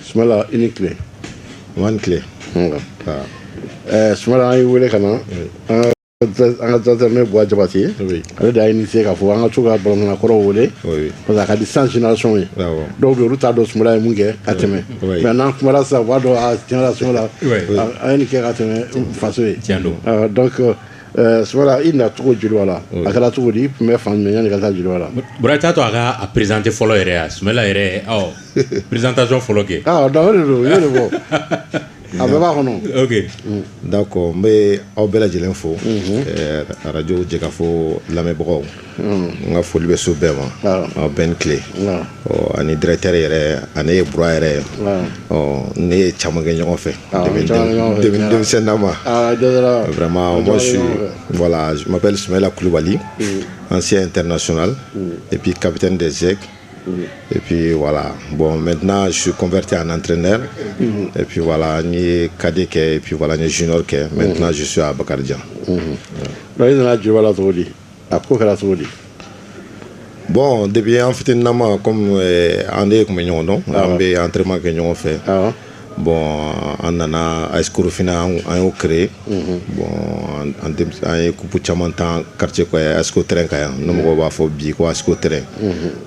Sumala une clé. One clé. Sumala an ye wele ka na an ka transfert Bois Jabate ale de y'a initié k'a fɔ an ka to ka balontanna kɔrɔw wele parce que a ka di sans génération ye dɔw bɛ yen olu t'a dɔn Sumala ye mun kɛ ka tɛmɛ mais n'an kumana sisan u b'a dɔn a tiɲɛ la Sumala a ye nin kɛ ka tɛmɛ faso ye donc Sumala i na cogo joli la a kɛra cogo di i tun bɛ fan jumɛn yanni ka taa joli la Bura t'a to a ka présenté fɔlɔ yɛrɛ ya Sumala yɛrɛ présentation fɔlɔ kɛ donc o de don i y'o de fɔ a bɛɛ b'a kɔnɔ ok d'accord n bɛ aw bɛɛ lajɛlen fo radio Jɛkafo lamɛnbagaw n ka foli bɛ so bɛɛ ma aw bɛɛ ni tile ani directeur yɛrɛ ani Bura yɛrɛ ne ye caman kɛ ɲɔgɔn fɛ denmisɛnnin ma vraiment moi je m'appelle Soumaïla Koulibaly ancien international et puis capitaine des Aigles. Et puis voilà, bon maintenant je suis converti en entraîneur et puis voilà, ni cadet et puis voilà, ni junior maintenant je suis à Bakarijan. Bon, depuis en fait comme on est comme nous, on est entraînement que nous fait. Bon, on a Aïskourofina on créé. Bon, on est coupe chamantan quartier quoi, Aïsko terrain quoi. Nous m'avons pas fait bi quoi Aïsko terrain.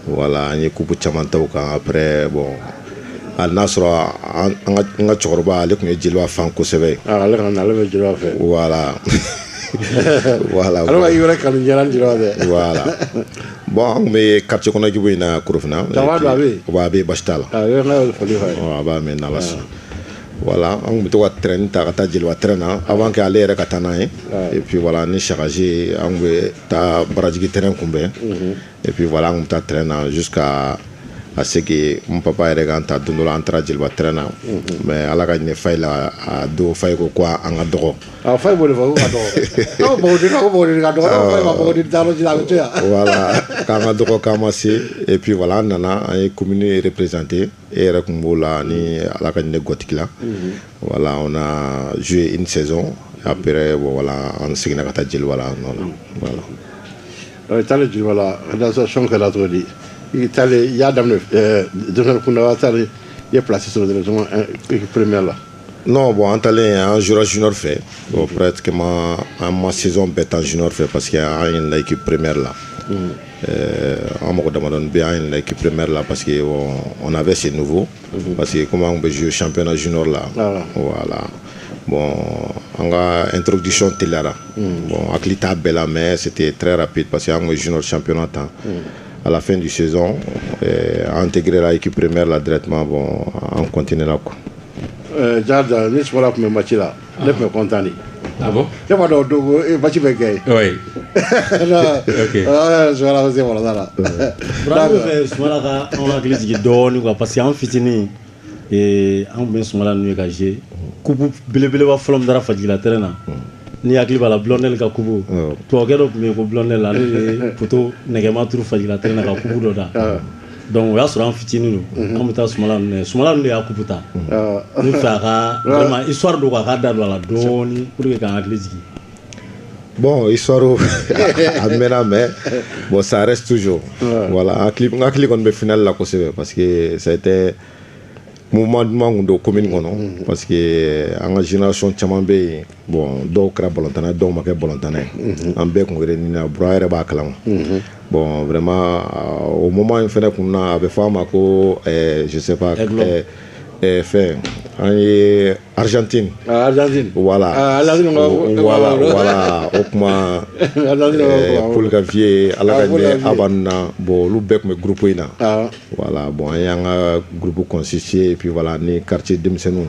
Voilà, on est coupe chamantan ou après bon. Al Nasra, on a chorba, les comme jilwa fan kosebe. Ale kan ale bɛ jilwa fɛ. Voilà. Voilà. Alors il y aurait quand il y a jilwa fɛ. Voilà. Bon, mais quartier qu'on a qui veut na Kurofina. Wabe Bastal. Wabe mais nalas. Voilà, on me doit traîner ta jilwa traîner avant que aller katana et puis voilà, ni chargé on veut ta barajigi terrain combien. Et puis voilà, on t'a traîner jusqu'à à ce que mon papa est rentré dans l'entrée de la traîne mais à la gagne faille la à deux faille quoi en adoro faille bon non bon voilà quand adoro commencé et puis voilà nana une commune représentée et rekumbola ni à la gagne gothique là voilà on a joué une saison après voilà on s'est gagné à Djil voilà voilà t'as le Djil voilà dans sa chambre là toi dit il y a d'amener Donald Kunda il est placé sur le développement première là. Non bon en talent un joueur junior fait bon pratiquement ma saison bête en junior fait parce qu'il y a une équipe première là. On m'a demandé bien une équipe première là parce que on avait ces nouveaux parce que comment on peut jouer championnat junior là. Voilà. Bon, on a introduction Telara. Bon, à Clita Bella mais c'était très rapide parce qu'on a junior championnat à la fin du saison, intégrer l'équipe première là directement, bon, on continue là quoi. Jada, nous sommes là pour me matcher là, nous sommes contents. Ah bon? Je vais voir donc, matcher avec gay. Oui. Ok. Ah, je vais la faire voilà là. Bravo, je vais la on a glissé d'or quoi, parce qu'en fitini et on vient sur la nuit gagé, coupe bele va flom dara fadila terrain. Ni akili bala blondel ka kubu to gero me ko blondel la le poto negema turu fajila tena ka kubu do da donc o ya sɔrɔ an fitinin do an bɛ taa Sumala de y'a kubu ta ni fɛ a ka vraiment histoire do ka da don a la dɔɔni pour que k'an hakili jigin bon histoire a mɛnna mais bon ça reste toujours voilà n hakili kɔni bɛ finale la kosɛbɛ parce que ça a été mouvement duman do commune kɔnɔ parce que an ka génération caman bɛ yen bon dɔw kɛra balontanna dɔw ma kɛ balontanna ye an bɛɛ kun réuni na Bura yɛrɛ b'a kalama bon vraiment au moment in fɛnɛ kun na a bɛ fɔ a ma ko je sais pas fɛn an ye Argentine voilà voilà o kuma Paul Gavier ala ka ɲɛ Abanu na bon olu bɛɛ kun bɛ groupe in na voilà bon an y'an ka groupe constitué et puis voilà ni quartier denmisɛnninw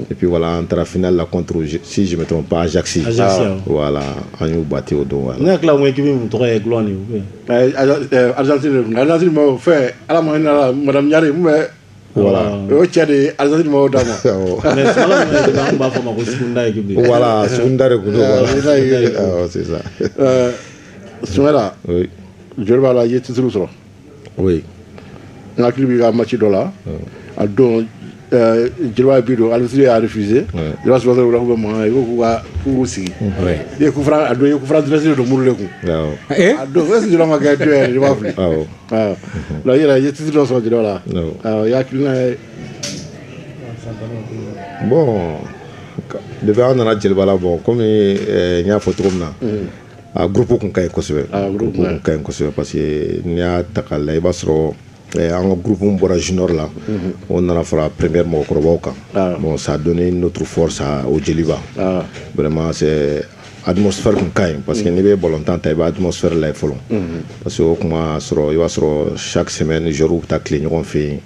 et puis voilà on taara finale la contre si je me trompe pas Ajax voilà an y'u bati o don voilà ne hakili la ko équipe min tɔgɔ ye Glone Argentine m'o fait ala ma hinɛ madame Ɲare mun bɛ voilà o cɛ de Argentine m'o d'a ma mais Sumala min b'a fɔ ma ko Sugunda équipe voilà Sugunda de kun do voilà c'est ça Sumala joli b'a la i ye titre sɔrɔ oui n hakili b'i ka match dɔ la a don Jeliba bi don Algérie a refusé Jeliba sɔrɔ dɔrɔn ko bɛ mankan ye ko k'u sigi i ye coup franc a don i ye coup franc direct de don Muru de kun a don est-ce que Jeliba ma kɛ 2 yɛrɛ i b'a fili i yɛrɛ i ye titre dɔ sɔrɔ Jeliba la i y'a hakilina ye Bon, depuis on a dit bon, comme il y a photo comme ça, un groupe qu'on a construit, parce que il y a takala il va se un groupe un junior là, on a fait la première mot bon, ça a donné une autre force au Djeliba. Vraiment, c'est atmosphère qu'on a, parce que n'y a pas longtemps, il y a atmosphère là, parce que chaque semaine, je roule ta clé, on fait,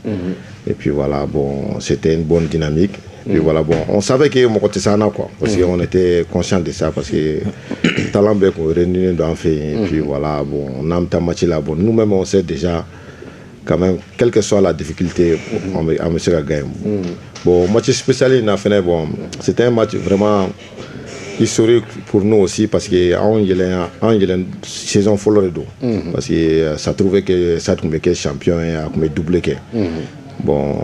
et puis voilà, bon, c'était une bonne dynamique. Et voilà, bon, on savait que mon côté ça quoi, parce qu'on était conscient de ça, parce que talent bec on réunit dans fait, et puis voilà, bon, on a un match là, bon, nous-mêmes on sait déjà quand même, quelle que soit la difficulté, on va gagner. Bon, match spécial, il a fait, bon, c'était un match vraiment historique pour nous aussi, parce que on y a une saison folle de dos, parce que ça trouvait que ça tombait que champion et a comme doublé que. Bon,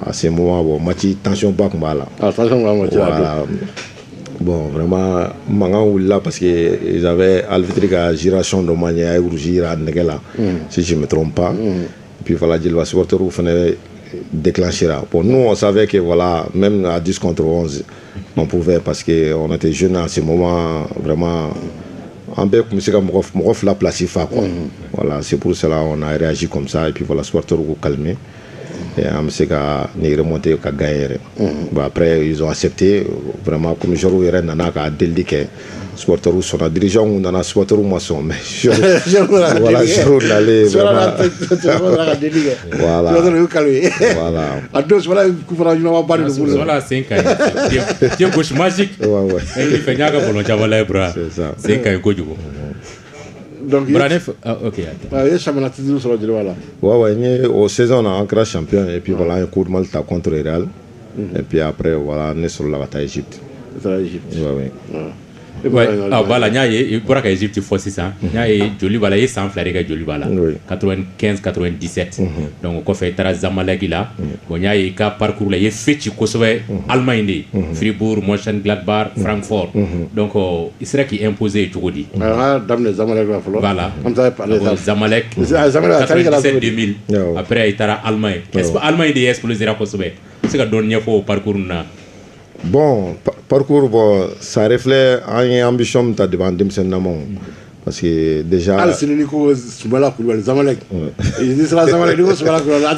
à ce moment, bon, match tension pas comme là. Voilà. Bon, vraiment, mangan là parce que ils avaient alvitrica giration de manière rougir à Negela, si je me trompe pas. Et puis voilà, il va supporter ou venait déclencher là. Pour nous, on savait que voilà, même à 10 contre 11, on pouvait parce que on était jeunes à ce moment, vraiment. En peu comme c'est comme la place quoi. Voilà, c'est pour cela on a réagi comme ça et puis voilà, supporter ou calmer. Et on s'est remonté à gagner. Après, ils ont accepté, vraiment, comme je l'ai dit, nana a délit que supporter sont dirigeants ou nana supporter ou maçon. Mais voilà, je l'ai allé. Voilà. Voilà. Voilà, c'est un cas. Tiens, gauche magique. Ouais. Il fait un peu c'est ça. C'est un cas donc ok. Il y a championnat titre sur le Djeliba. Ouais, au saison on a encore champion et puis voilà un coup de Malta contre le Real. Et puis après voilà on est sur la bataille Égypte. Ouais. Ouais, voilà, il pourra que l'Égypte faut c'est ça. Il y a joli voilà, il sans flair que joli voilà. 95-97. Donc on fait Tara Zamalek là. Bon il y a eu cas parcours là, il fait tu Kosovo, Allemagne, Fribourg, Mönchengladbach, Francfort. Donc il serait qui imposé tout dit. Ah, dame les Zamalek là voilà. On t'a parlé de Zamalek. 97-2000. Après il tara Allemagne. Est-ce que Allemagne est explosé à Kosovo? C'est que donner pour parcours na. Bon, parcours, bon, ça reflète une ambition de devant Demsenamon. Parce que déjà. Ah, c'est le Nico Soumala Koulibaly, Zamalek. Il dit ça, Zamalek, Nico Soumala Koulibaly.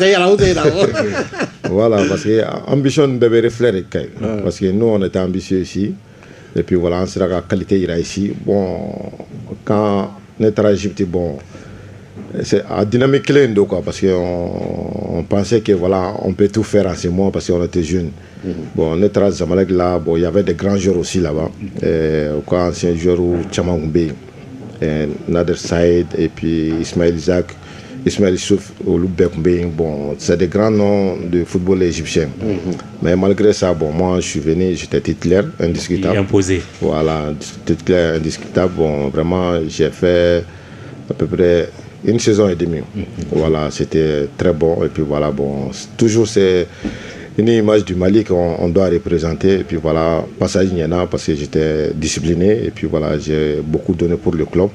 Voilà, parce que l'ambition devait refléter. Parce que nous, on était ambitieux ici. Et puis voilà, on sera la qualité ici. Bon, quand on est à l'Égypte, bon. C'est à dynamique clé quoi, parce qu'on pensait que voilà on peut tout faire en ce moment parce qu'on était jeunes. Bon, on est à Zamalek là, bon il y avait des grands joueurs aussi là-bas, quoi anciens joueurs Tchamagoumbe, Nader Saïd et puis Ismaël Issouf au Loubekoumbé, bon c'est des grands noms de football égyptien. Mais malgré ça, bon moi je suis venu, j'étais titulaire indiscutable. Imposé. Voilà, titulaire indiscutable. Bon vraiment j'ai fait à peu près une saison et demie. Voilà, c'était très bon. Et puis voilà, bon, toujours c'est une image du Mali qu'on doit représenter. Et puis voilà, passage il y en a parce que j'étais discipliné. Et puis voilà, j'ai beaucoup donné pour le club.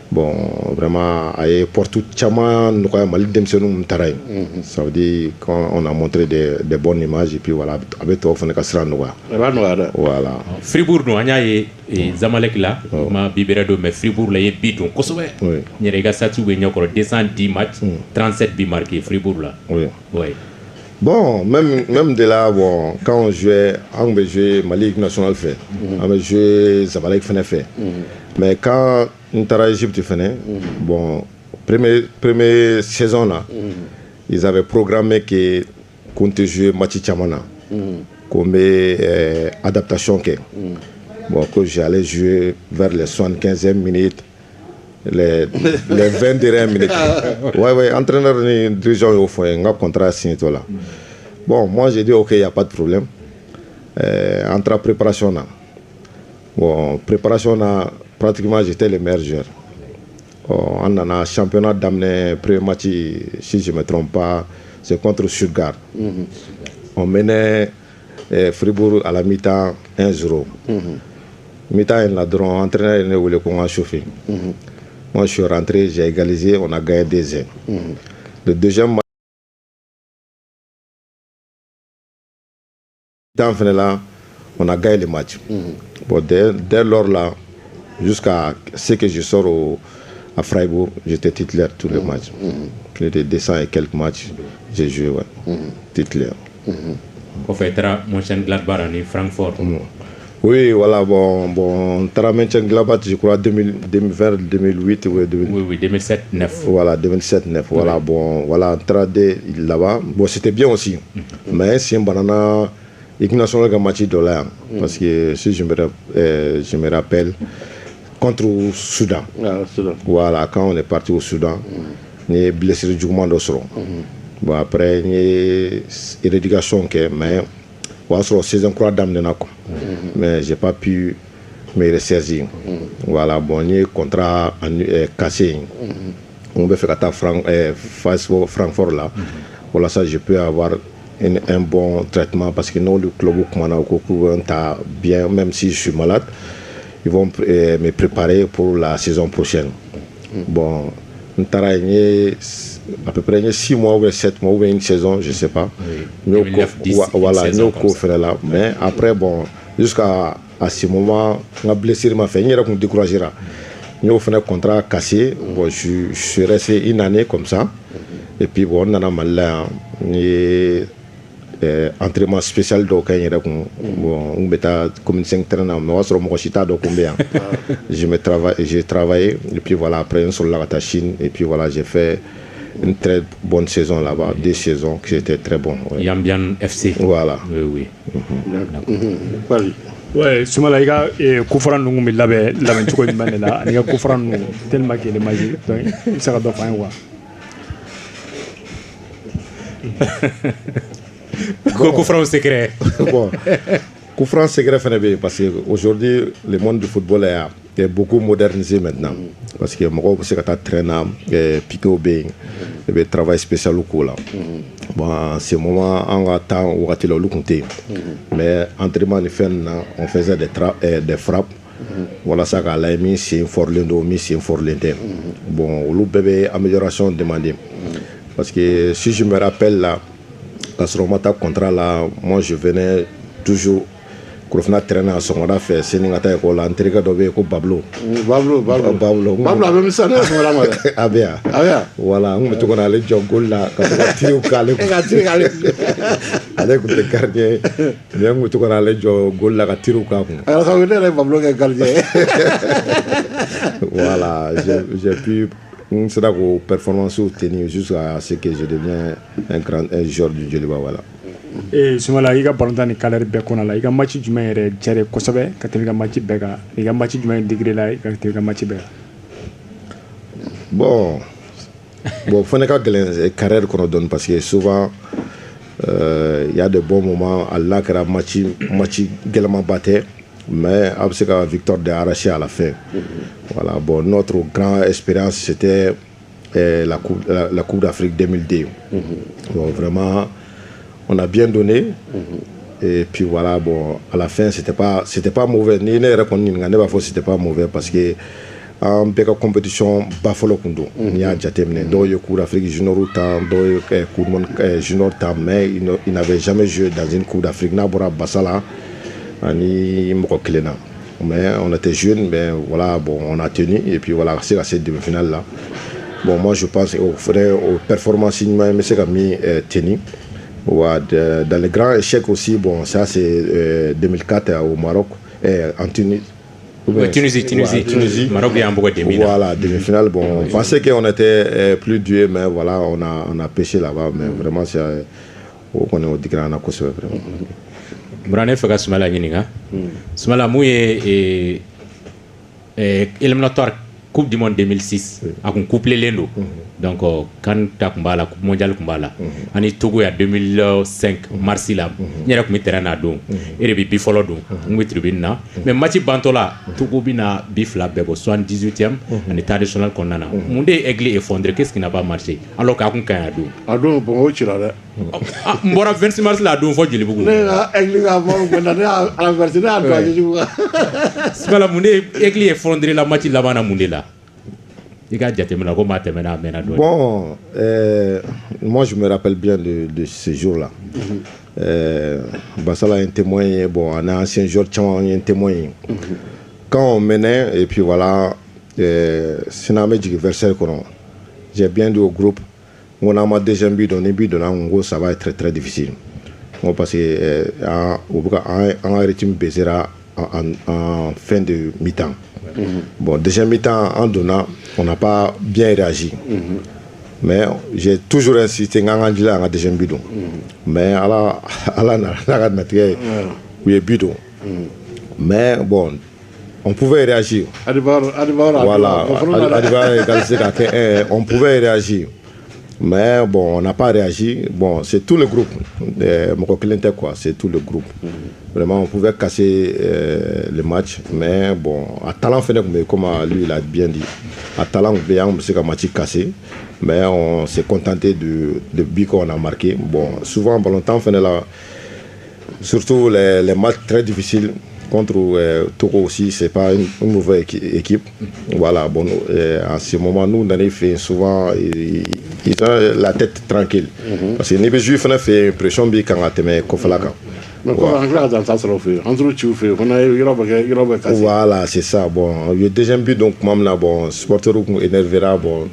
Bon, vraiment, pour tout Tchama, nous avons Mali Demsenou Mtaraï. Ça veut dire qu'on a montré des bonnes images. Et puis voilà, avec toi, on a fait voilà. Fribourg, nous avons Zamalek là, ma Bibérado, mais Fribourg là, il y a Bidon. Kosovo, il y a ça, tu veux 210 matchs, 37 buts marqués, Fribourg là. Oui. Bon, même de là, bon, quand on jouait, on jouait Mali national fait, on jouait Zamalek fait. Mais quand on était à l'Égypte, bon, première saison là, ils avaient programmé qu'on te jouer match Tchamana, comme adaptation. Bon, que j'allais jouer vers les 75e minutes, les 20 dernières minutes. Ouais, entraîneur et dirigeant au fond, un contrat signé là. Bon, moi j'ai dit ok, il n'y a pas de problème. Entre la préparation là. Bon, préparation là, pratiquement j'étais le meilleur joueur. On a un championnat d'amener premier match, si je ne me trompe pas, c'est contre Stuttgart. On menait Fribourg à la mi-temps 1-0. Mi-temps, il a drôle, entraîneur il voulait qu'on a chauffé. Moi je suis rentré, j'ai égalisé, on a gagné 2-1. Le deuxième match, temps là, on a gagné le match. Bon, dès lors là, jusqu'à ce que je sors à Freiburg, j'étais titulaire tous les matchs. Plus de 200 et quelques matchs, j'ai joué, titulaire. On fait Mönchengladbach à Francfort. Oui, voilà, bon, Mönchengladbach, je crois, 2008 ou 2007-9. Voilà, 2007-9. Voilà, bon, voilà, entré là-bas. Bon, c'était bien aussi. Mais c'est un banana, l'équipe nationale a match de là. Parce que si je me rappelle, contre le Soudan. Voilà, quand on est parti au Soudan, on est blessé du moment d'Osro. Bon, après, il y a une rééducation, mais on a sur saison croix d'âme mais j'ai pas pu me ressaisir. Voilà, bon, il y a un contrat cassé. On veut faire Francfort là. Voilà, ça, je peux avoir un bon traitement parce que nous, le club, bien, même si je suis malade, ils vont me préparer pour la saison prochaine. Bon, on a à peu près 6 mois ou 7 mois ou une saison, je ne sais pas. Voilà, nous avons là. Mais après, bon, jusqu'à ce moment, on a blessé ma famille, on a découragé. Nous avons fait un contrat cassé. Bon, je suis resté une année comme ça. Et puis, bon, on a mal entraînement spécial donc on beta comme 5 traîneurs mais sur mon chita donc combien j'ai travaillé et puis voilà après sur la Chine et puis voilà j'ai fait une très bonne saison là-bas 2 saisons qui étaient très bon Yambian FC voilà oui ouais Soumala iga kufran nungu mi labe cogo jumɛn de la ani ka kufran nungu tellement que le magique donc i bɛ se ka dɔ f'an ye quoi coup franc secret. Bon, coup franc secret parce qu'aujourd'hui le monde du football est beaucoup modernisé maintenant parce que moi aussi quand tu traînes piqué au bain et travail spécial au coup là bon en ce moment on a temps où tu le compter mais entraînement on faisait des frappes voilà ça qu'a la mis c'est forlendo mis c'est forlendo bon le bébé amélioration demandée parce que si je me rappelle là à ce moment-là, contrat là, moi je venais toujours quand on a traîné à son on fait Séningata école entrée d'obé ko Bablo même ça ah bien voilà on me tourne aller jogol là quand on tire calé avec le gardien mais on me tourne aller jogol là quand tire calé alors ça veut dire Bablo est gardien voilà j'ai pu c'est là que performance obtenue jusqu'à ce que je deviens un joueur du Djoliba voilà. Soumala i ka balontan ni kalɛri bɛɛ kɔnɔ la i ka match jumɛn yɛrɛ diyara kosɛbɛ ka tɛmɛ i ka match bɛɛ kan i ka match jumɛn degré la ka tɛmɛ i ka match bɛɛ kan. Bon fana ka gɛlɛn carrière kɔnɔ dɔɔni parce que souvent il y a de bons moments Allah kɛra match gɛlɛnmanba tɛ mais a bɛ se ka victoire de arracher à la fin. Voilà, bon, notre grande expérience c'était la Coupe d'Afrique 2002. Bon, vraiment, on a bien donné. Et puis voilà, bon, à la fin c'était pas mauvais. Ni ne reconnu ne pas c'était pas mauvais parce que en beka compétition bafolo kundo. Ni a jatemne do yo Coupe d'Afrique junior temps, do Coupe monde junior temps mais il n'avait jamais joué dans une Coupe d'Afrique na bora basala. Ani moko klena mais on était jeunes mais voilà bon on a tenu et puis voilà c'est la cette demi-finale là bon moi je pense au faudrait aux performances mais c'est comme tenu dans les grands échecs aussi bon ça c'est 2004 au Maroc en Tunisie Maroc est en beaucoup de demi voilà demi-finale bon on pensait qu'on était plus doué mais voilà on a pêché là-bas mais vraiment c'est on est au grand à cause vraiment. Brane faka Soumala ɲininka Soumala mun ye éliminatoire Coupe du Monde 2006 a kun couplelen do donc kan ta kun b'a la Coupe mondiale kun b'a la ani Togo ya 2005 mars la n yɛrɛ kun bɛ terrain na don e de bɛ bi fɔlɔ don n bɛ tribune na mais match bantɔ la Togo bɛna bi 2 bɛɛ bɔ 78e ani traditionnel kɔnɔna na mun de ye aigle effondré qu'est-ce qui n'a pas marché alors k'a kun kaɲi a don bon o cira dɛ n bɔra 26 mars la a don fɔ Jelibugu ne ka aigle ka fɔ ko na ne a renversé ne a don a Jelibugu Soumala mun de ye aigle effondré la match laban na mun de la i ka jateminɛ ko maa tɛmɛna a mɛnna dɔɔni. Bon moi je me rappelle bien de ce jour-là Bassala est un témoin, bon, on a un ancien joueur, un témoin. Quand on menait, et puis voilà, c'est un verset j'ai bien dit au groupe, on a ma deuxième but, ça va être très très difficile. Parce que en rythme baisera en fin de mi-temps. Bon, deuxième mi-temps, en donnant, on n'a pas bien réagi. Mais j'ai toujours insisté en deuxième but. Mais à la bidon. Mais bon, on pouvait réagir. Voilà, on pouvait réagir. Mais bon, on n'a pas réagi. Bon, c'est tout le groupe. C'est tout le groupe. Vraiment, on pouvait casser le match. Mais bon, à talent, comme lui il a bien dit, à talent, on s'est cassé. Mais on s'est contenté de but qu'on a marqué. Bon, souvent, pendant longtemps, surtout les matchs très difficiles contre Togo aussi, c'est pas une mauvaise équipe. Voilà, bon, à ce moment, nous, on a fait souvent, ils ont la tête tranquille. Parce que les Juifs ont fait impression quand on a été Kofalaka. Voilà, c'est ça. Bon, le deuxième but, donc, bon, supporter énervera, bon,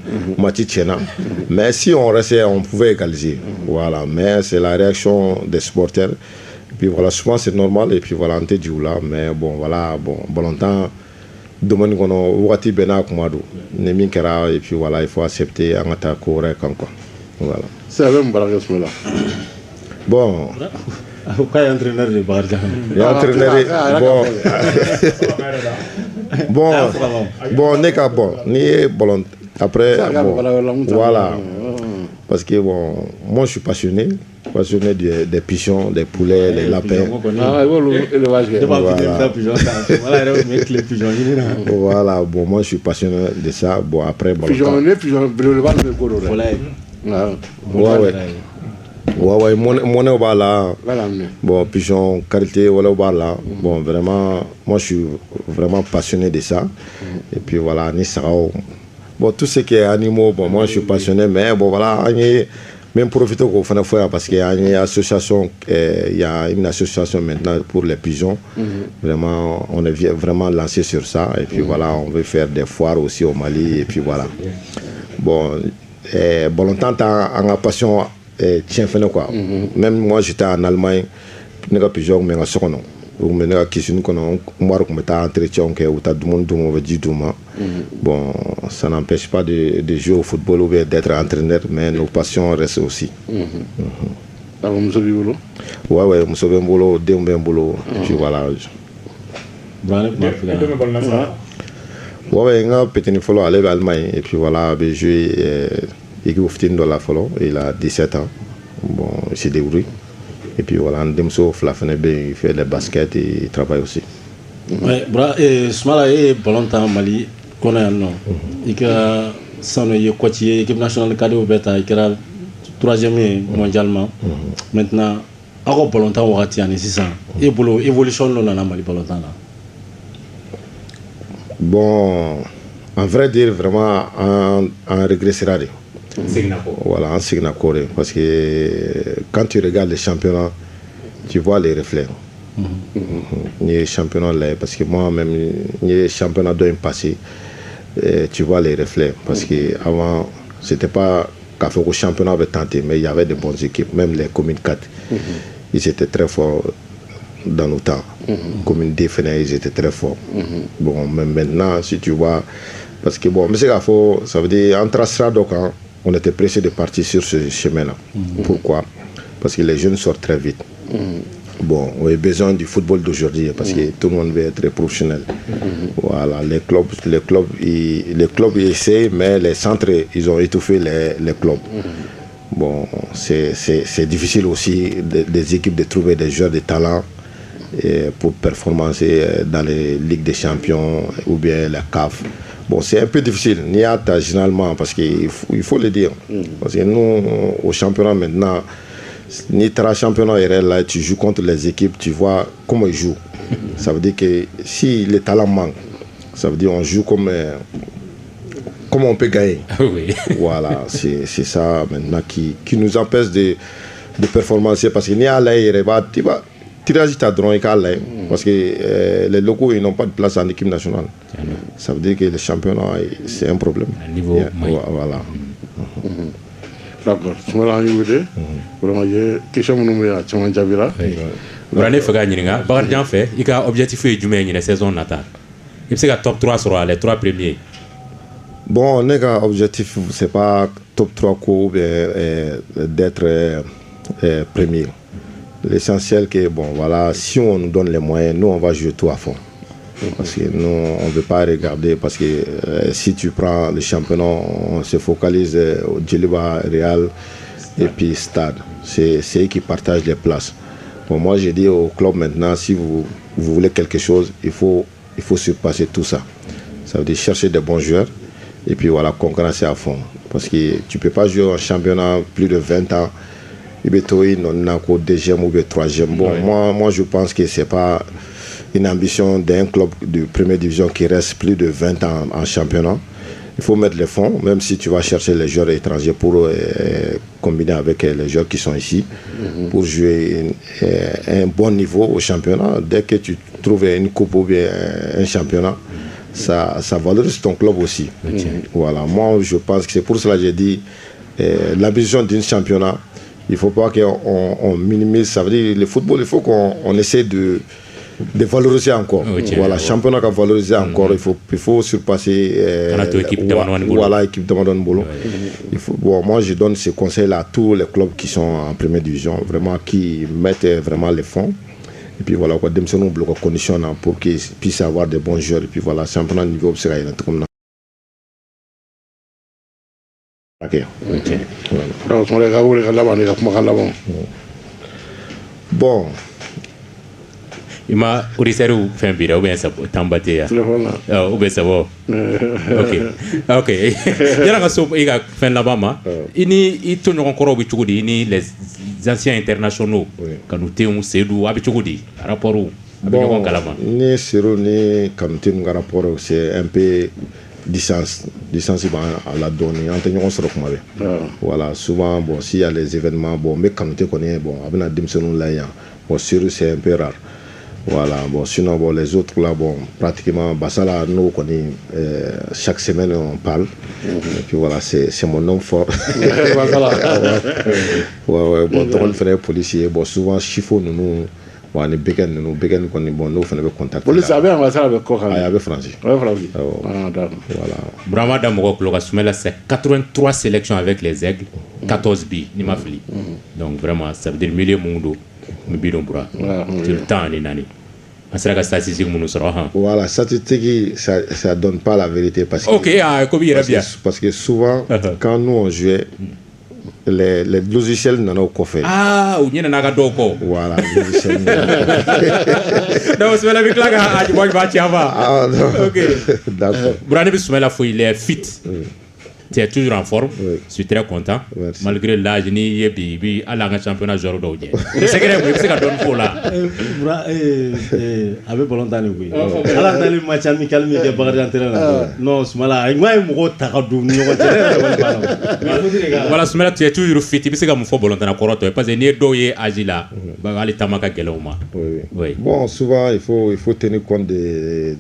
mais si on restait, on pouvait égaliser. Voilà, mais c'est la réaction des supporters. Et puis voilà, souvent c'est normal, et puis voilà, on te dit là, mais bon, voilà, bon, longtemps, domaine qu'on a, ouati bena kumado, nemin kera, et puis voilà, il faut accepter un attaque correct encore. Voilà. C'est avec Mbaraga Smela. Bon. Pourquoi il y a un entraîneur de Barja? Il y a un entraîneur, bon, n'est qu'à bon, ni bon, après, bon, voilà. Parce que bon, moi je suis passionné des pigeons, des poulets, des lapins. Voilà, bon, moi je suis passionné de ça. Bon, après, bon. Ouais, mon là. Bon, pigeon qualité, voilà. Bon, vraiment, moi je suis vraiment passionné de ça. Et puis voilà, ni ça. Bon, tout ce qui est animaux, bon, moi je suis passionné, mais bon, voilà, même profiter qu'on fait fois parce qu'il y a une association, il y a une association maintenant pour les pigeons. Vraiment, on est vraiment lancé sur ça. Et puis voilà, on veut faire des foires aussi au Mali. Et puis voilà. Bon, longtemps, on a passion, tiens, quoi. Même moi, j'étais en Allemagne, je n'ai pigeon, mais en second. Bon, ça n'empêche pas de jouer au football ou d'être entraîneur, mais nos passions restent aussi. Ouais, nous sommes boulot, puis voilà. Ouais, un petit follow à l'Allemagne, et puis voilà, j'ai joué équipe de la follow, il a 17 ans. Bon, il s'est débrouillé. Et puis voilà, il fait le basket et il travaille aussi. Ouais, et Smala est volontaire Mali, qu'on a un nom. Il a l'équipe nationale cadet au Beta, il a 3e mondialement. Maintenant, il y a volontaire au Rati, c'est ça. Et évolution dans la Mali volontaire. Bon, en vrai dire, vraiment, en regret c'est rare. Voilà, en Signacor, parce que quand tu regardes les championnats, tu vois les reflets. Les championnats là, parce que moi-même, les championnats d'un passé, tu vois les reflets. Parce qu'avant, c'était pas qu'à faire au championnat avait tenté, mais il y avait de bonnes équipes, même les communes 4. Ils étaient très forts dans nos temps. Communes définies, ils étaient très forts. Bon, même maintenant, si tu vois, parce que bon, mais c'est ça veut dire, entre Astrado, on était pressé de partir sur ce chemin-là. Pourquoi? Parce que les jeunes sortent très vite. Bon, on a besoin du football d'aujourd'hui parce que tout le monde veut être professionnel. Voilà, les clubs ils essaient, mais les centres, ils ont étouffé les clubs. Bon, c'est difficile aussi des équipes de trouver des joueurs de talent pour performancer dans les Ligues des Champions ou bien la CAF. Bon, c'est un peu difficile, généralement, parce qu'il faut le dire. Parce que nous, au championnat maintenant, ni tu as championnat RL, là, tu joues contre les équipes, tu vois comment ils jouent. Ça veut dire que si les talents manquent, ça veut dire qu'on joue comme on peut gagner. Voilà, c'est ça maintenant qui nous empêche de performance parce que ni à l'air tirage ta drone parce que les locaux ils n'ont pas de place en équipe nationale. Ça veut dire que le championnat c'est un problème. Niveau voilà. D'accord. Je me rends vraiment question nous ya chama jabira. Brane faga nyinga bagar jan fait il a objectif est jumé la saison nata. Il c'est top 3 sur les 3 premiers. Bon, notre objectif c'est pas top 3 ou d'être premier. L'essentiel que bon voilà, si on nous donne les moyens, nous on va jouer tout à fond. Parce que nous on ne veut pas regarder parce que si tu prends le championnat, on se focalise au Djeliba, Real et puis Stade. C'est eux qui partagent les places. Bon, moi j'ai dit au club maintenant, si vous voulez quelque chose, il faut surpasser tout ça. Ça veut dire chercher des bons joueurs et puis voilà, concurrencer à fond. Parce que tu ne peux pas jouer en championnat plus de 20 ans. Il on a qu'au deuxième ou au troisième. Bon, moi je pense que ce n'est pas une ambition d'un club de première division qui reste plus de 20 ans en championnat. Il faut mettre les fonds, même si tu vas chercher les joueurs étrangers pour combiner avec les joueurs qui sont ici, pour jouer un bon niveau au championnat. Dès que tu trouves une coupe ou bien un championnat, ça valorise ton club aussi. Voilà. Moi, je pense que c'est pour cela que j'ai dit l'ambition d'un championnat, il ne faut pas qu'on minimise. Ça veut dire le football, il faut qu'on essaie de valoriser encore. Voilà, championnat à valoriser encore. Il faut surpasser. Équipe de Madone. Bon, moi, je donne ce conseil-là à tous les clubs qui sont en première division, vraiment qui mettent vraiment les fonds. Et puis voilà, quoi, nous bloquons conditions pour qu'ils puissent avoir des bons joueurs. Et puis voilà, championnat niveau observé comme ça. Bon. Il m'a auditeur fait un bira ou bien ça tambaté ou bien ça va. Ok. Il y a un gars qui a fait là-bas ma. Il tourne encore au bichugudi ni les anciens internationaux quand nous t'es un Seydou abichugudi rapport au bon ni Seydou ni quand nous t'es un rapport c'est un peu distance à la donner entre nous on se retrouve voilà souvent bon s'il y a les événements bon mais quand nous t'es connaît bon avec la dimension là bon Seydou c'est un peu rare. Voilà, bon, sinon, bon, les autres là, bon, pratiquement, Bassala, nous, chaque semaine, on parle. Et puis voilà, c'est mon nom fort. Ouais, bon, on fait policier, bon, souvent, chiffon, nous, bon, les béganes, bon, nous, on fait contact. Police avait un massacre avec quoi? Ah, avec Francis. Ouais, Francis. Voilà. Brahma Damoro, c'est 83 sélections avec les Aigles, 14 billes, ni ma fille. Donc, vraiment, ça veut dire milieu monde. Le temps voilà, statistique ça donne pas la vérité parce que parce que souvent quand nous on jouait les logiciels n'en ont qu'au fait. Ah, ou n'y en a pas d'oko. Voilà, logiciels. Non, c'est la vie là, moi je vais tirer. Ah non. Ok. D'accord. Brane bisous la fouille, il est fit. Tu es toujours en forme, je suis très content. Merci. Malgré l'âge, ni yebi, à la championnat genre d'aujourd'hui. C'est que c'est donne pour là. Avec volonté oui. Alors dans le match amical mi ke bagar entraîneur. Non, smala, moi mo takadu ni voilà, smala tu es toujours fit, c'est comme faut volonté na koroto parce que ni doye âge là, ba ali tamaka geloma. Oui. Bon, souvent il faut tenir compte de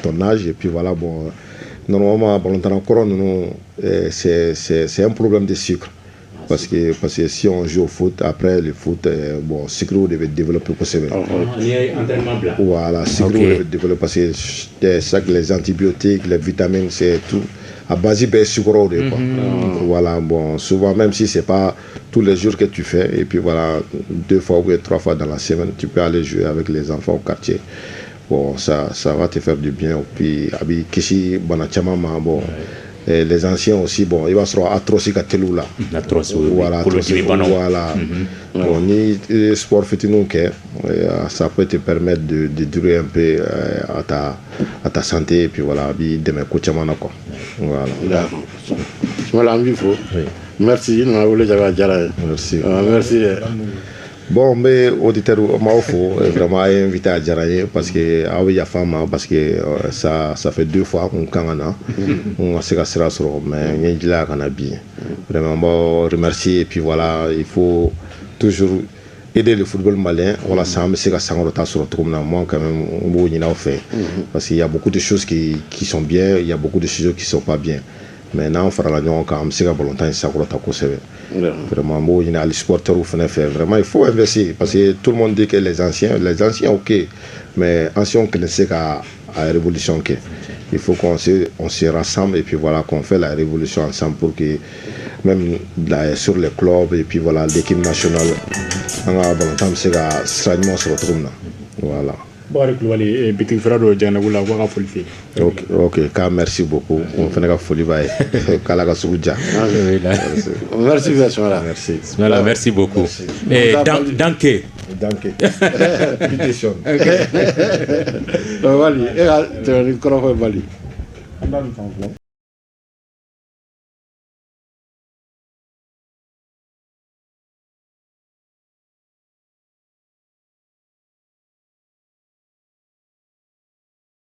ton âge et puis voilà bon. Normalement, c'est un problème de sucre. Parce que si on joue au foot, après le foot, bon, sucre devait développer possible. Voilà, sucre devait développer parce que les antibiotiques, les vitamines, c'est tout. À base de sucre. Voilà, bon, souvent, même si c'est pas tous les jours que tu fais, et puis voilà, 2 fois ou 3 fois dans la semaine, tu peux aller jouer avec les enfants au quartier. Bon, ça va te faire du bien. Puis, abi kishi banachama bon. Les anciens aussi, bon, il va se faire atroce à Teloula. Voilà, voilà. Bon, ni sport fétinin ça peut te permettre de durer un peu à ta santé et puis voilà, abi demain kuchamana quoi. Voilà. Je me l'envie faut. Merci, nous avons merci. Merci. Bon, mais auditeur, il faut vraiment inviter à Djaraye parce que parce que ça fait 2 fois qu'on a on s'est cassé sur mais il y a bien. Vraiment, bon, remercier et puis voilà, il faut toujours aider le football malien. Voilà, ça me c'est sur moi quand même parce qu'il y a beaucoup de choses qui sont bien, il y a beaucoup de choses qui sont pas bien. Maintenant on fera la nuit quand même c'est volontaire ça vraiment bon il y a les sporteurs ou vraiment il faut investir parce que tout le monde dit que les anciens ok mais anciens qui ne sait qu'à révolution il faut qu'on se rassemble et puis voilà qu'on fait la révolution ensemble pour que même là, sur les clubs et puis voilà l'équipe nationale on a volontaire c'est qu'à strainement se retrouve là voilà. Ok, merci beaucoup. On fait la folie. Merci beaucoup. Et danke. Danke.